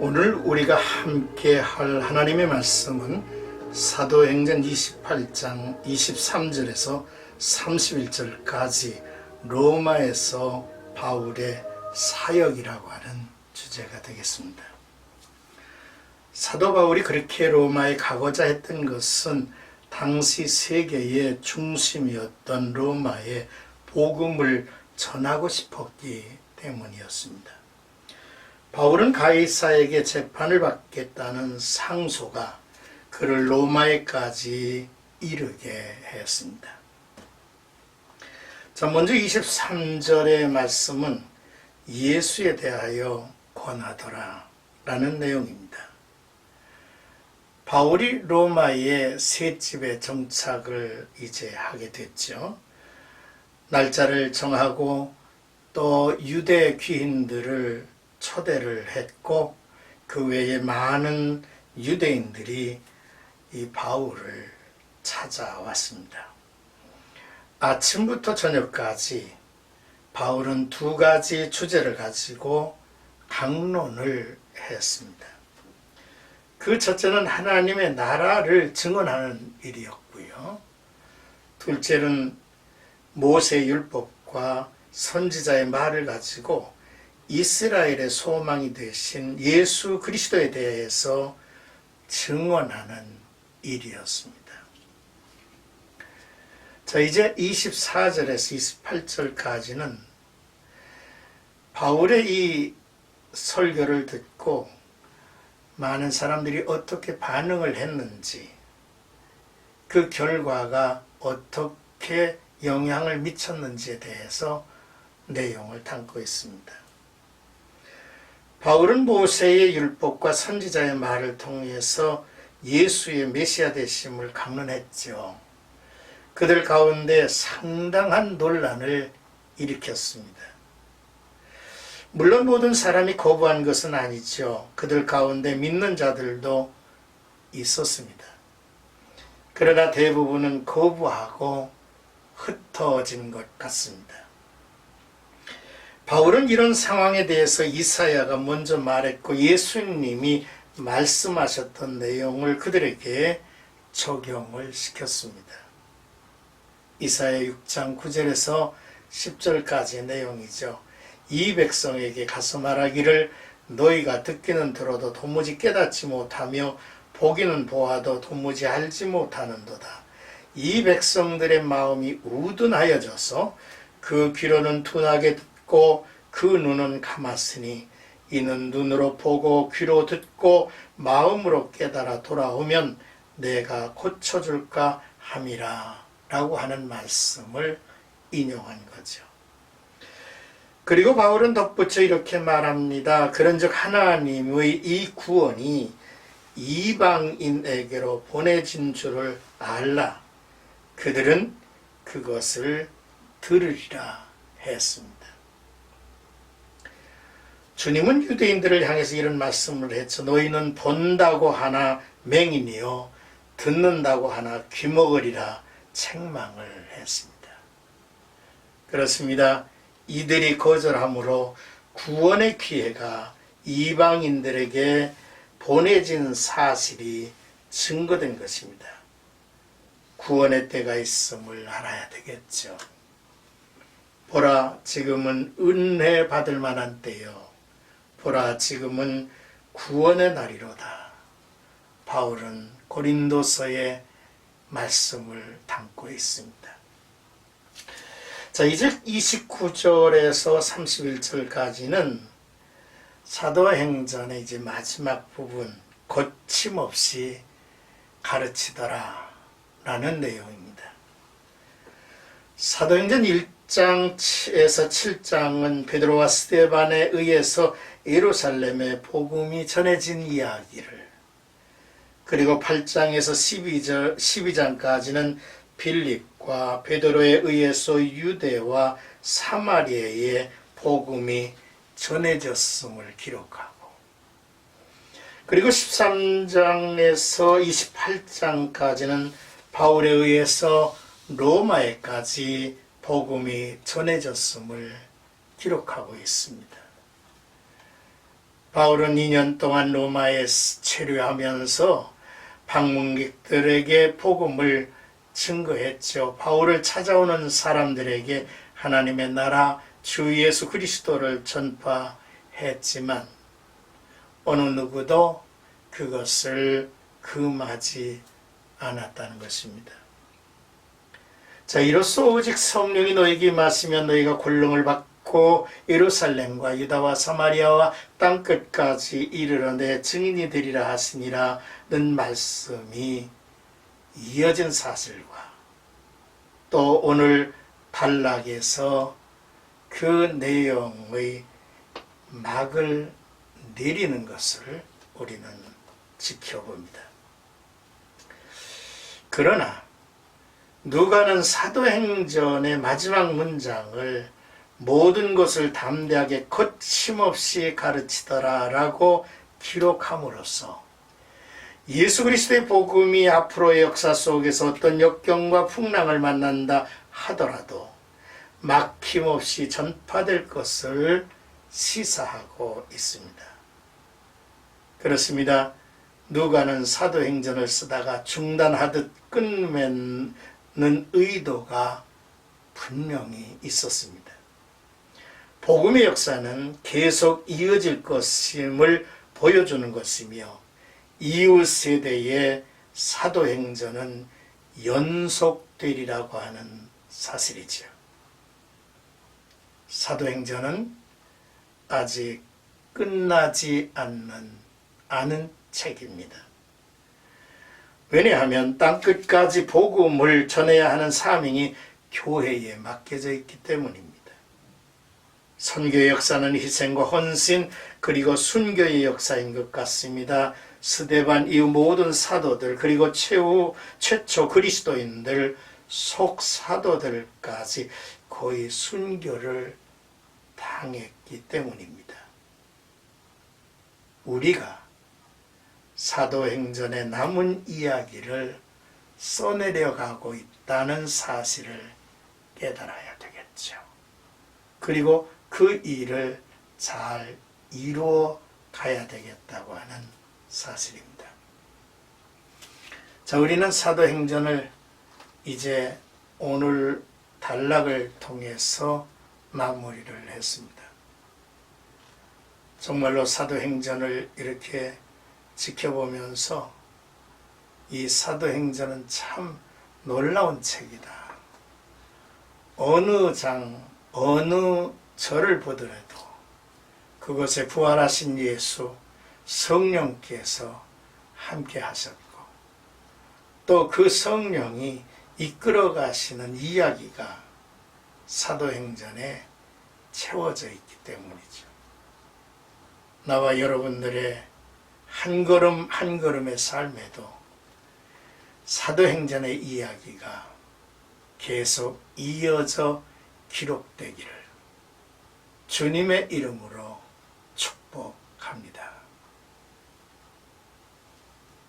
오늘 우리가 함께 할 하나님의 말씀은 사도행전 28장 23절에서 31절까지 로마에서 바울의 사역이라고 하는 주제가 되겠습니다. 사도 바울이 그렇게 로마에 가고자 했던 것은 당시 세계의 중심이었던 로마에 복음을 전하고 싶었기 때문이었습니다. 바울은 가이사에게 재판을 받겠다는 상소가 그를 로마에까지 이르게 했습니다. 자, 먼저 23절의 말씀은 예수에 대하여 권하더라 라는 내용입니다. 바울이 로마의 새 집에 정착을 이제 하게 됐죠. 날짜를 정하고 또 유대 귀인들을 초대를 했고 그 외에 많은 유대인들이 이 바울을 찾아왔습니다. 아침부터 저녁까지 바울은 두 가지 주제를 가지고 강론을 했습니다. 그 첫째는 하나님의 나라를 증언하는 일이었고요. 둘째는 모세 율법과 선지자의 말을 가지고 이스라엘의 소망이 되신 예수 그리스도에 대해서 증언하는 일이었습니다. 자, 이제 24절에서 28절까지는 바울의 이 설교를 듣고 많은 사람들이 어떻게 반응을 했는지, 그 결과가 어떻게 영향을 미쳤는지에 대해서 내용을 담고 있습니다. 바울은 모세의 율법과 선지자의 말을 통해서 예수의 메시아 되심을 강론했죠. 그들 가운데 상당한 논란을 일으켰습니다. 물론 모든 사람이 거부한 것은 아니죠. 그들 가운데 믿는 자들도 있었습니다. 그러나 대부분은 거부하고 흩어진 것 같습니다. 바울은 이런 상황에 대해서 이사야가 먼저 말했고 예수님이 말씀하셨던 내용을 그들에게 적용을 시켰습니다. 이사야 6장 9절에서 10절까지의 내용이죠. 이 백성에게 가서 말하기를 너희가 듣기는 들어도 도무지 깨닫지 못하며 보기는 보아도 도무지 알지 못하는도다. 이 백성들의 마음이 우둔하여져서 그 귀로는 둔하게 듣고 그 눈은 감았으니 이는 눈으로 보고 귀로 듣고 마음으로 깨달아 돌아오면 내가 고쳐줄까 함이라 라고 하는 말씀을 인용한 거죠. 그리고 바울은 덧붙여 이렇게 말합니다. 그런즉 하나님의 이 구원이 이방인에게로 보내진 줄을 알라. 그들은 그것을 들으리라 했습니다. 주님은 유대인들을 향해서 이런 말씀을 했죠. 너희는 본다고 하나 맹인이요 듣는다고 하나 귀먹으리라 책망을 했습니다. 그렇습니다. 이들이 거절함으로 구원의 기회가 이방인들에게 보내진 사실이 증거된 것입니다. 구원의 때가 있음을 알아야 되겠죠. 보라, 지금은 은혜 받을 만한 때요. 보라, 지금은 구원의 날이로다. 바울은 고린도서의 말씀을 담고 있습니다. 자, 이제 29절에서 31절까지는 사도행전의 이제 마지막 부분, 거침없이 가르치더라 라는 내용입니다. 사도행전 1장에서 7장은 베드로와 스데반에 의해서 예루살렘의 복음이 전해진 이야기를, 그리고 8장에서 12장까지는 빌립과 베드로에 의해서 유대와 사마리아의 복음이 전해졌음을 기록하고, 그리고 13장에서 28장까지는 바울에 의해서 로마에까지 복음이 전해졌음을 기록하고 있습니다. 바울은 2년 동안 로마에 체류하면서 방문객들에게 복음을 증거했죠. 바울을 찾아오는 사람들에게 하나님의 나라 주 예수 그리스도를 전파했지만 어느 누구도 그것을 금하지 않았다는 것입니다. 자, 이로써 오직 성령이 너에게 임하시면 너희가 권능을 받고 예루살렘과 유다와 사마리아와 땅끝까지 이르러 내 증인이 되리라 하시니라는 말씀이 이어진 사실과 또 오늘 단락에서 그 내용의 막을 내리는 것을 우리는 지켜봅니다. 그러나 누가는 사도행전의 마지막 문장을 모든 것을 담대하게 거침없이 가르치더라 라고 기록함으로써 예수 그리스도의 복음이 앞으로의 역사 속에서 어떤 역경과 풍랑을 만난다 하더라도 막힘없이 전파될 것을 시사하고 있습니다. 그렇습니다. 누가는 사도행전을 쓰다가 중단하듯 끝맺는 의도가 분명히 있었습니다. 복음의 역사는 계속 이어질 것임을 보여주는 것이며 이후 세대의 사도행전은 연속되리라고 하는 사실이죠. 사도행전은 아직 끝나지 않은 책입니다. 왜냐하면 땅끝까지 복음을 전해야 하는 사명이 교회에 맡겨져 있기 때문입니다. 선교의 역사는 희생과 헌신 그리고 순교의 역사인 것 같습니다. 스데반 이후 모든 사도들 그리고 최초 그리스도인들 속사도들까지 거의 순교를 당했기 때문입니다. 우리가 사도행전의 남은 이야기를 써내려가고 있다는 사실을 깨달아야 되겠죠. 그리고 그 일을 잘 이루어 가야 되겠다고 하는 사실입니다. 자, 우리는 사도행전을 이제 오늘 단락을 통해서 마무리를 했습니다. 정말로 사도행전을 이렇게 지켜보면서 이 사도행전은 참 놀라운 책이다. 어느 장, 어느 절을 보더라도 그것에 부활하신 예수, 성령께서 함께 하셨고 또 그 성령이 이끌어 가시는 이야기가 사도행전에 채워져 있기 때문이죠. 나와 여러분들의 한 걸음 한 걸음의 삶에도 사도행전의 이야기가 계속 이어져 기록되기를 주님의 이름으로